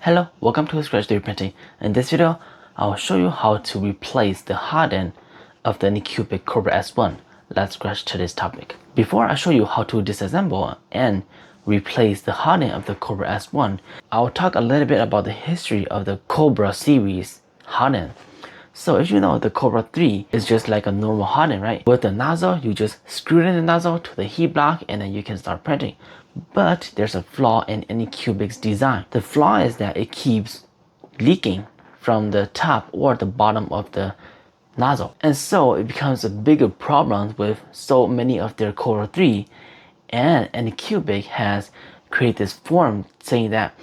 Hello, welcome to Scratch 3D Printing. In this video, I will show you how to replace the hot end of the Anycubic Kobra S1. Let's scratch today's topic. Before I show you how to disassemble and replace the hot end of the Kobra S1, I will talk a little bit about the history of the Kobra series hot end. So as you know, the Kobra 3 is just like a normal hot end, right? With the nozzle, you just screw in the nozzle to the heat block and then you can start printing. But there's a flaw in Anycubic's design. The flaw is that it keeps leaking from the top or the bottom of the nozzle. And so it becomes a bigger problem with so many of their Kobra 3, and Anycubic has created this form saying that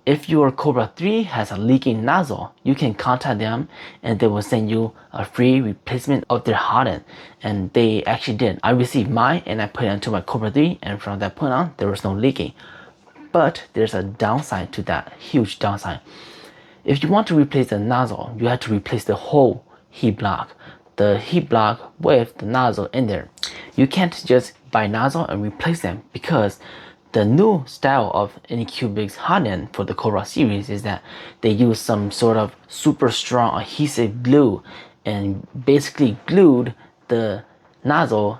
if your Kobra 3 has a leaking nozzle, you can contact them and they will send you a free replacement of their hot end. And they actually did. I received mine and I put it into my Kobra 3, and from that point on, there was no leaking. But there's a downside to that, huge downside. If you want to replace the nozzle, you have to replace the whole heat block. The heat block with the nozzle in there. You can't just buy nozzle and replace them, because the new style of Anycubic's hot end for the Kobra series is that they use some sort of super strong adhesive glue and basically glued the nozzle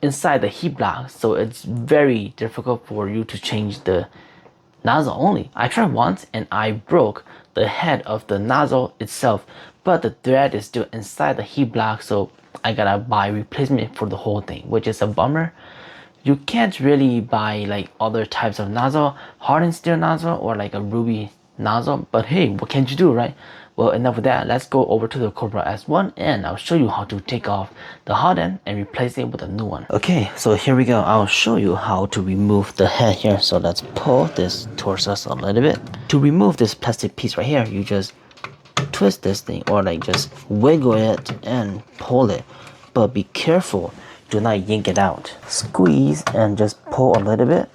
inside the heat block, so it's very difficult for you to change the nozzle only. I tried once and I broke the head of the nozzle itself, but the thread is still inside the heat block, so I gotta buy replacement for the whole thing, which is a bummer. You can't really buy like other types of nozzle, hardened steel nozzle or like a ruby nozzle, but hey, what can you do, right? Well, enough of that. Let's go over to the Kobra S1 and I'll show you how to take off the hot end and replace it with a new one. Okay, so here we go. I'll show you how to remove the head here. So let's pull this towards us a little bit. To remove this plastic piece right here, you just twist this thing or like just wiggle it and pull it, but be careful. Do not yank it out. Squeeze and just pull a little bit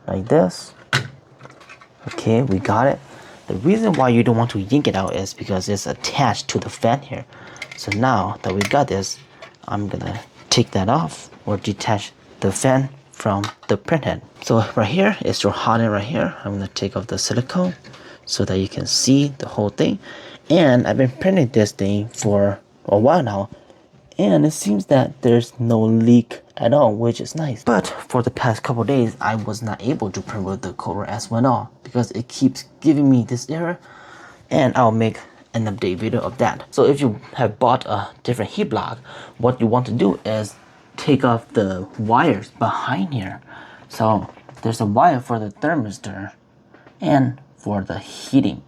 like this. Okay, we got it. The reason why you don't want to yank it out is because it's attached to the fan here. So now that we got this, I'm gonna take that off or detach the fan from the print head. So right here is your hot end right here. I'm gonna take off the silicone so that you can see the whole thing. And I've been printing this thing for a while now, and it seems that there's no leak at all, which is nice. But for the past couple days, I was not able to print with the Kobra S1 all because it keeps giving me this error, and I'll make an update video of that. So if you have bought a different heat block, what you want to do is take off the wires behind here. So there's a wire for the thermistor and for the heating.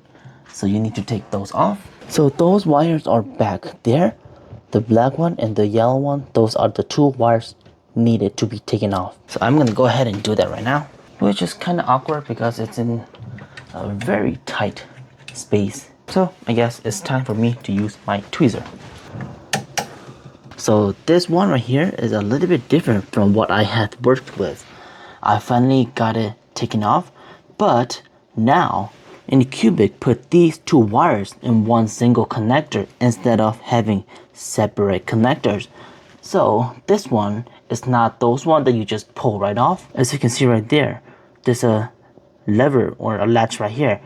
So you need to take those off. So those wires are back there. The black one and the yellow one, those are the two wires needed to be taken off. So I'm gonna go ahead and do that right now, which is kind of awkward because it's in a very tight space. So I guess it's time for me to use my tweezer. So this one right here is a little bit different from what I had worked with. I finally got it taken off, but now Anycubic put these two wires in one single connector instead of having separate connectors. So this one is not those one that you just pull right off. As you can see right there, there's a lever or a latch right here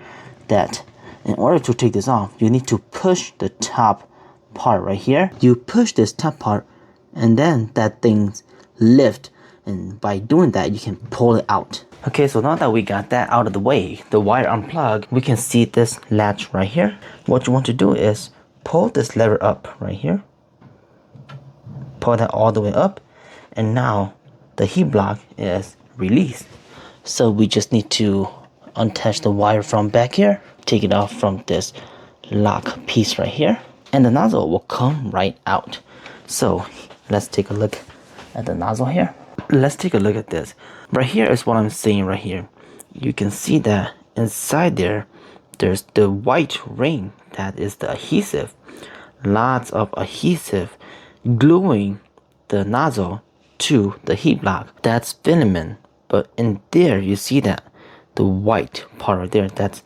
that in order to take this off, you need to push the top part right here. You push this top part and then that thing lifts, and by doing that you can pull it out. Okay, so now that we got that out of the way, the wire unplugged, we can see this latch right here. What you want to do is pull this lever up right here. Pull that all the way up, and now the heat block is released. So we just need to unattach the wire from back here, take it off from this lock piece right here, and the nozzle will come right out. So let's take a look at the nozzle here. Let's take a look at this. Right here is what I'm saying right here. You can see that inside there, there's the white ring that is the adhesive. Lots of adhesive gluing the nozzle to the heat block. That's filament. But in there, you see that the white part right there, that's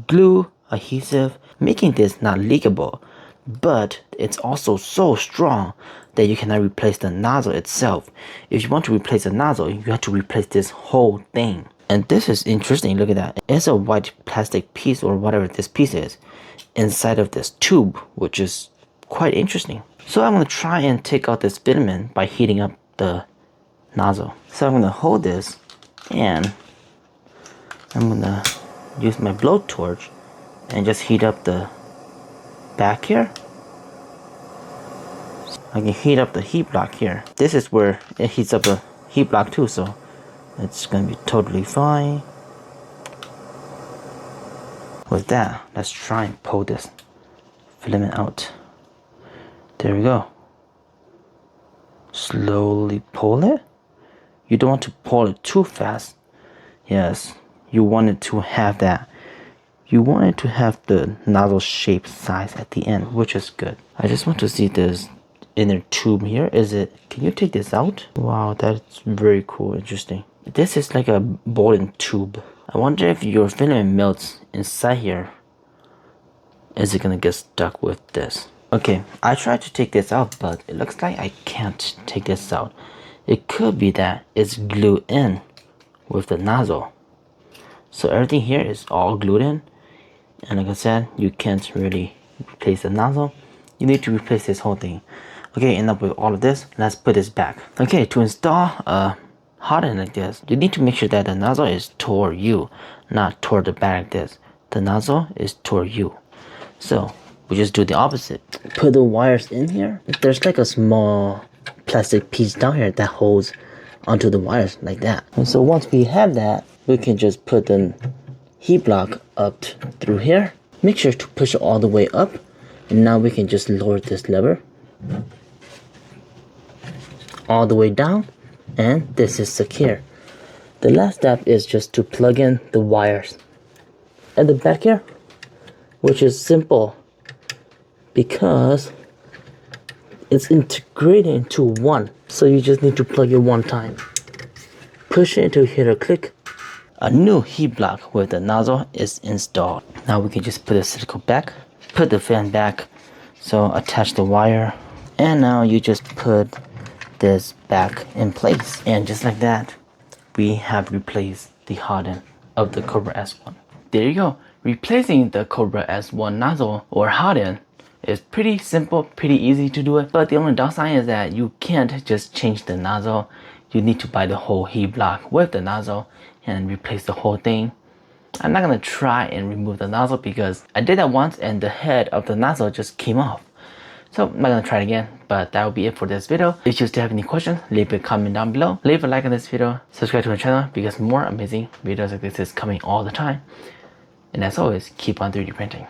glue adhesive, making this not leakable. But it's also so strong that you cannot replace the nozzle itself. If you want to replace the nozzle, you have to replace this whole thing. And this is interesting, look at that. It's a white plastic piece or whatever this piece is inside of this tube, which is quite interesting. So I'm gonna try and take out this filament by heating up the nozzle. So I'm gonna hold this and I'm gonna use my blowtorch and just heat up the back here. I can heat up the heat block here. This is where it heats up the heat block too, so it's gonna be totally fine. With that, let's try and pull this filament out. There we go. Slowly pull it. You don't want to pull it too fast. Yes, you want it to have that. You want it to have the nozzle shape size at the end, which is good. I just want to see this inner tube here. Can you take this out? Wow, that's very cool, interesting. This is like a bowling tube. I wonder if your filament melts inside here. Is it gonna get stuck with this? Okay, I tried to take this out, but it looks like I can't take this out. It could be that it's glued in with the nozzle. So everything here is all glued in. And like I said, you can't really replace the nozzle. You need to replace this whole thing. Okay, enough with all of this. Let's put this back. Okay, to install a Hotend like this, you need to make sure that the nozzle is toward you, not toward the back like this. The nozzle is toward you. So we just do the opposite. Put the wires in here. There's like a small plastic piece down here that holds onto the wires like that. And so once we have that, we can just put the heat block up through here. Make sure to push it all the way up. And now we can just lower this lever all the way down. And this is secure. The last step is just to plug in the wires at the back here, which is simple because it's integrated into one. So you just need to plug it one time. Push it until you hear a click. A new heat block with the nozzle is installed. Now we can just put the silicone back, put the fan back, so attach the wire, and now you just put this back in place. And just like that, we have replaced the Hotend of the Kobra S1. There you go. Replacing the Kobra S1 nozzle or Hotend is pretty simple, pretty easy to do it. But the only downside is that you can't just change the nozzle. You need to buy the whole heat block with the nozzle and replace the whole thing. I'm not gonna try and remove the nozzle because I did that once and the head of the nozzle just came off. So I'm not gonna try it again, but that will be it for this video. If you still have any questions, leave a comment down below. Leave a like on this video, subscribe to my channel because more amazing videos like this is coming all the time. And as always, keep on 3D printing.